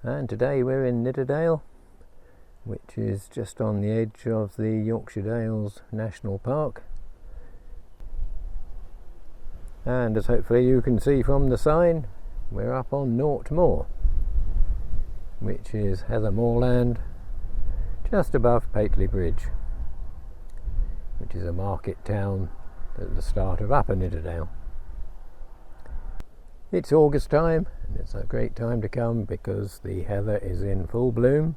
And today we're in Nidderdale, which is just on the edge of the Yorkshire Dales National Park. And as hopefully you can see from the sign, we're up on North Moor, which is heather moorland just above Pateley Bridge, which is a market town at the start of Upper Nidderdale. It's August time, and it's a great time to come because the heather is in full bloom,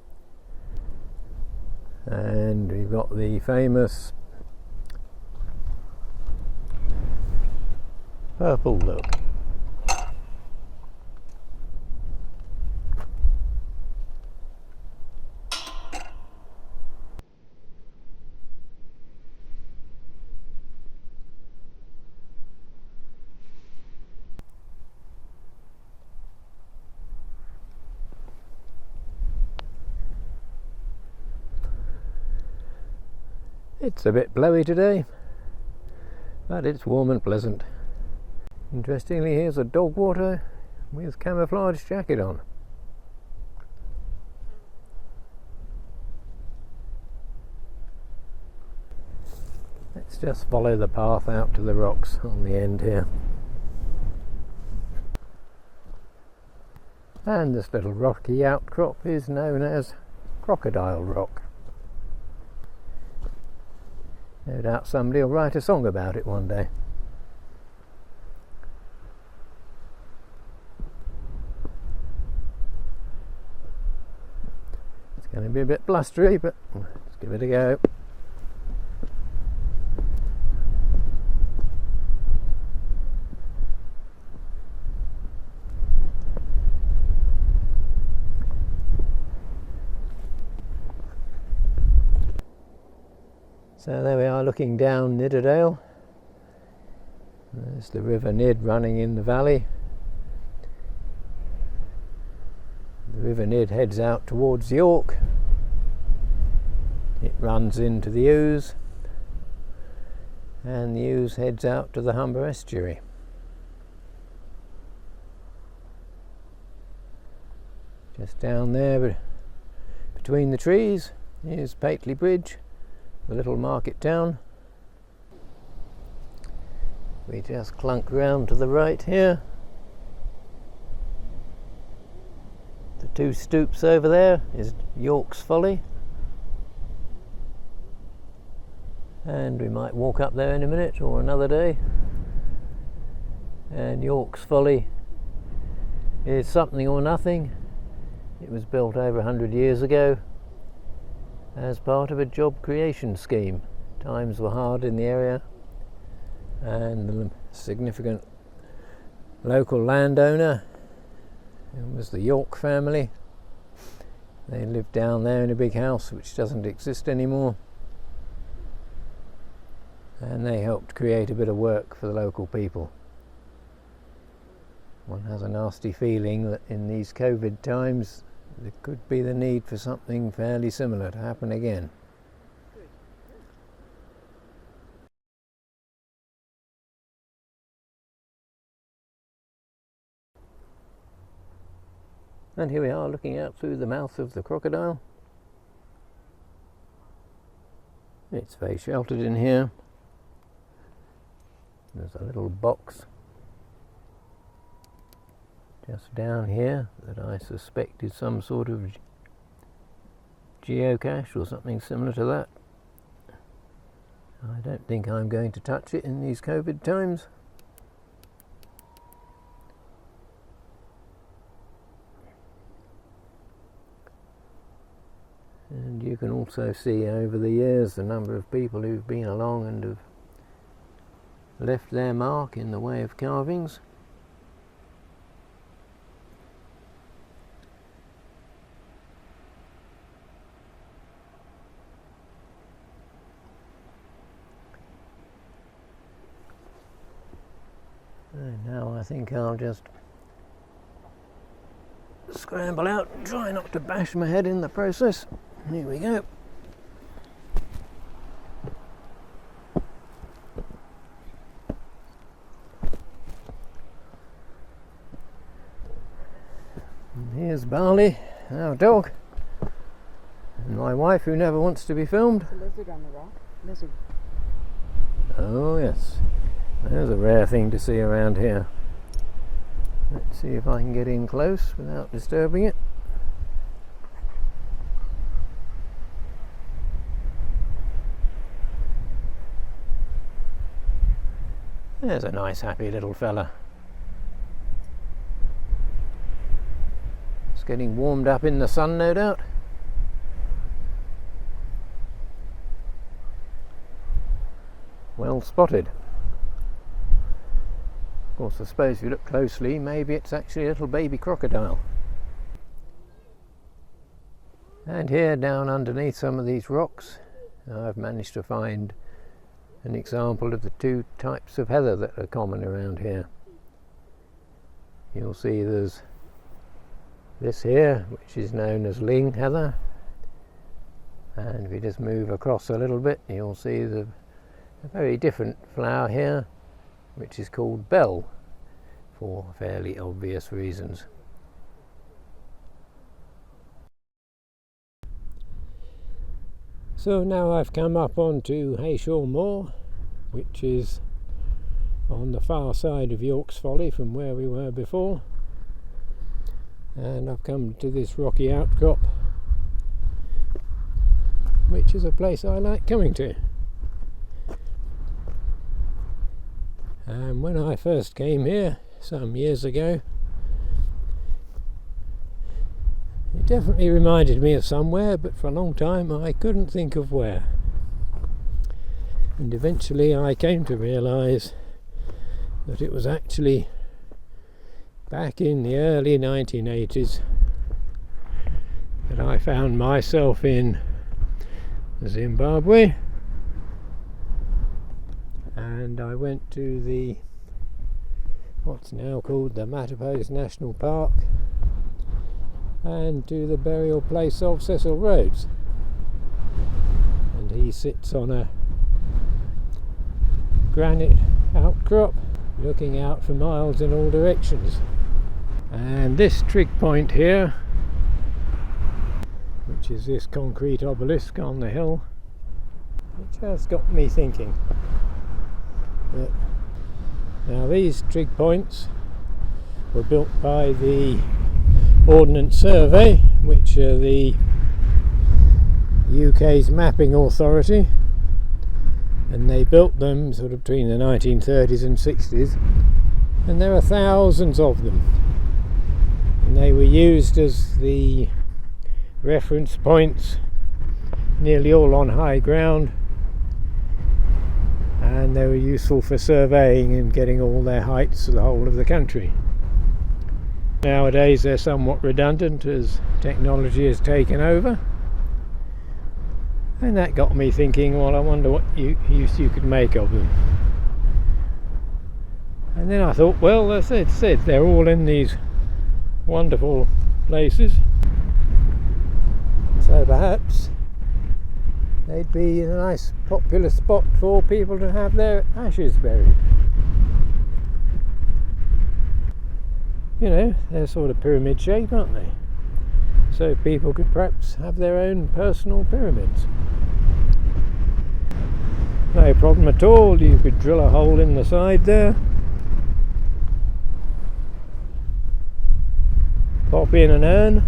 and we've got the famous purple look. It's a bit blowy today, but it's warm and pleasant. Interestingly, here's a dog water with camouflage jacket on. Let's just follow the path out to the rocks on the end here. And this little rocky outcrop is known as Crocodile Rock. No doubt somebody will write a song about it one day. It's going to be a bit blustery, but let's give it a go. So there we are, looking down Nidderdale. There's the River Nid running in the valley. The River Nid heads out towards York. It runs into the Ouse, and the Ouse heads out to the Humber estuary. Just down there between the trees is Pateley Bridge, the little market town. We just clunk round to the right here. The two stoops over there is York's Folly, and we might walk up there in a minute or another day. And York's Folly is something or nothing. It was built over 100 years ago as part of a job creation scheme. Times were hard in the area, and the significant local landowner, it was the York family. They lived down there in a big house which doesn't exist anymore, and they helped create a bit of work for the local people. One has a nasty feeling that in these COVID times there could be the need for something fairly similar to happen again. And here we are, looking out through the mouth of the crocodile. It's very sheltered in here. There's a little box just down here that I suspect is some sort of geocache or something similar to that. I don't think I'm going to touch it in these COVID times. And you can also see over the years the number of people who've been along and have left their mark in the way of carvings. And now I think I'll just scramble out and try not to bash my head in the process. Here we go. And here's Barley, our dog, and my wife, who never wants to be filmed. There's a lizard on the rock. Lizard. Oh yes, there's a rare thing to see around here. Let's see if I can get in close without disturbing it. There's a nice happy little fella. It's getting warmed up in the sun, no doubt. Well spotted. Of course, I suppose if you look closely, maybe it's actually a little baby crocodile. And here, down underneath some of these rocks, I've managed to find an example of the two types of heather that are common around here. You'll see there's this here, which is known as ling heather, and if you just move across a little bit, you'll see a very different flower here, which is called bell, for fairly obvious reasons. So now I've come up onto Hayshaw Moor, which is on the far side of York's Folly from where we were before, and I've come to this rocky outcrop, which is a place I like coming to. And when I first came here some years ago, it definitely reminded me of somewhere, but for a long time I couldn't think of where. And eventually I came to realise that it was actually back in the early 1980s that I found myself in Zimbabwe, and I went to what's now called the Matapose National Park, and to the burial place of Cecil Rhodes, and he sits on a granite outcrop looking out for miles in all directions. And this trig point here, which is this concrete obelisk on the hill, which has got me thinking that now these trig points were built by the Ordnance Survey, which are the UK's mapping authority, and they built them sort of between the 1930s and 60s, and there are thousands of them, and they were used as the reference points, nearly all on high ground, and they were useful for surveying and getting all their heights of the whole of the country. Nowadays they're somewhat redundant as technology has taken over, and that got me thinking, well, I wonder what use you could make of them. And then I thought, well, as I said, they're all in these wonderful places, so perhaps they'd be a nice popular spot for people to have their ashes buried. You know, they're sort of pyramid shape, aren't they? So people could perhaps have their own personal pyramids. No problem at all, you could drill a hole in the side there, pop in an urn,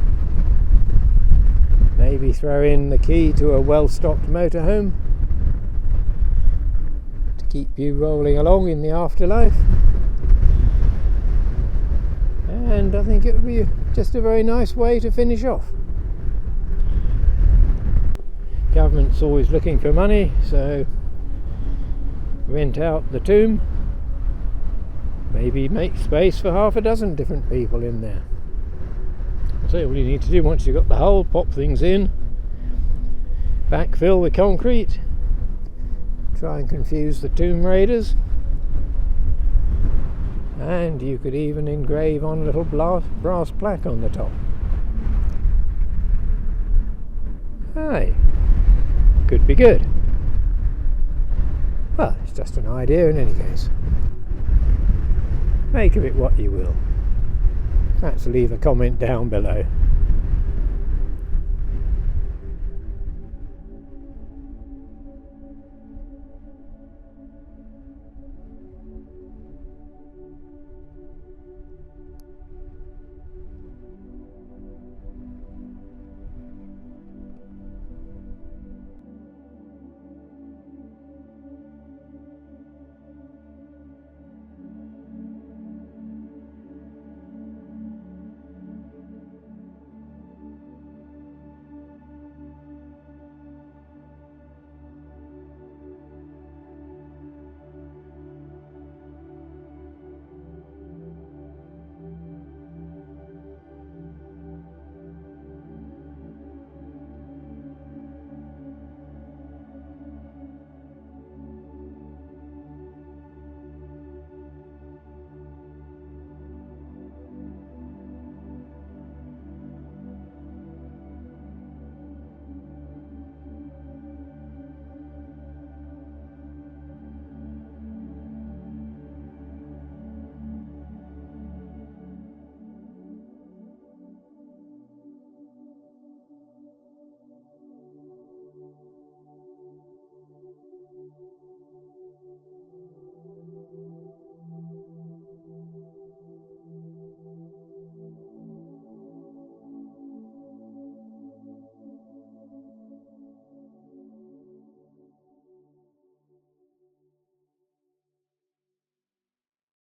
maybe throw in the key to a well-stocked motorhome to keep you rolling along in the afterlife. And I think it would be just a very nice way to finish off. Government's always looking for money, so rent out the tomb, maybe make space for half a dozen different people in there. So all you need to do, once you've got the hole, pop things in, backfill the concrete, try and confuse the tomb raiders, and you could even engrave on a little brass plaque on the top. Aye, could be good. Well, it's just an idea in any case. Make of it what you will. Perhaps leave a comment down below.